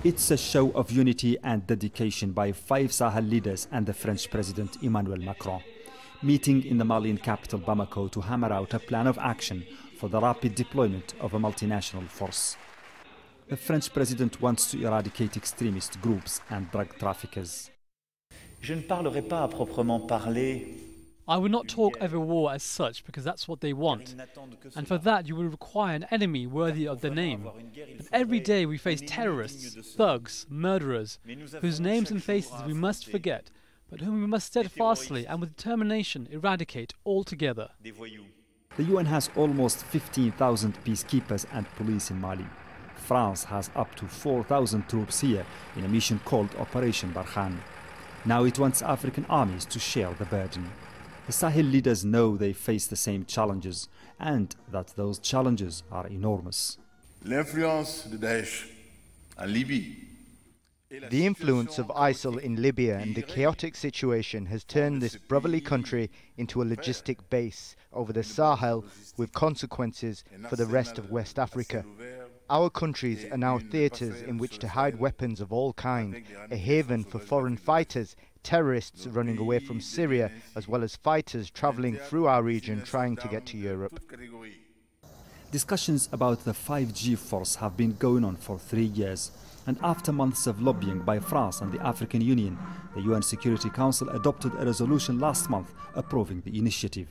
It's a show of unity and dedication by 5 Sahel leaders and the French President Emmanuel Macron, meeting in the Malian capital Bamako to hammer out a plan of action for the rapid deployment of a multinational force. The French President wants to eradicate extremist groups and drug traffickers. Je ne parlerai pas à proprement parler. I would not talk over war as such, because that's what they want. And for that you will require an enemy worthy of the name. But every day we face terrorists, thugs, murderers, whose names and faces we must forget, but whom we must steadfastly and with determination eradicate altogether. The UN has almost 15,000 peacekeepers and police in Mali. France has up to 4,000 troops here in a mission called Operation Barkhane. Now it wants African armies to share the burden. The Sahel leaders know they face the same challenges and that those challenges are enormous. L'influence de Daesh en Libye. The influence of ISIL in Libya and the chaotic situation has turned this brotherly country into a logistic base over the Sahel, with consequences for the rest of West Africa. Our countries are now theatres in which to hide weapons of all kinds, a haven for foreign fighters, terrorists running away from Syria, as well as fighters travelling through our region trying to get to Europe. Discussions about the 5G force have been going on for 3 years, and after months of lobbying by France and the African Union, the UN Security Council adopted a resolution last month approving the initiative.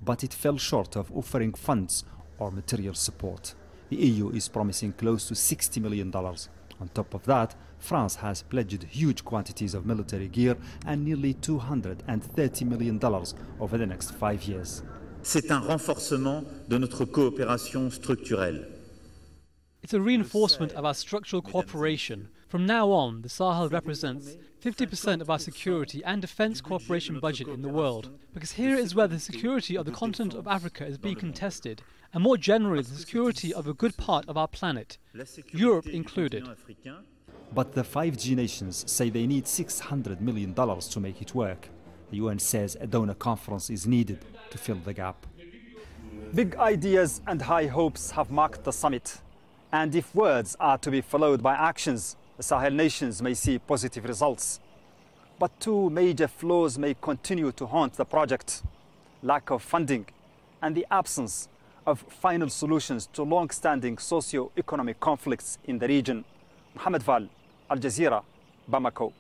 But it fell short of offering funds or material support. The EU is promising close to $60 million. On top of that, France has pledged huge quantities of military gear and nearly $230 million over the next 5 years. C'est un renforcement de notre coopération structurelle. It's a reinforcement of our structural cooperation. From now on, the Sahel represents 50% of our security and defence cooperation budget in the world, because here is where the security of the continent of Africa is being contested, and more generally the security of a good part of our planet, Europe included. But the 5G nations say they need $600 million to make it work. The UN says a donor conference is needed to fill the gap. Big ideas and high hopes have marked the summit. And if words are to be followed by actions, the Sahel nations may see positive results. But 2 major flaws may continue to haunt the project: lack of funding and the absence of final solutions to long-standing socio-economic conflicts in the region. Mohamed Vall, Al Jazeera, Bamako.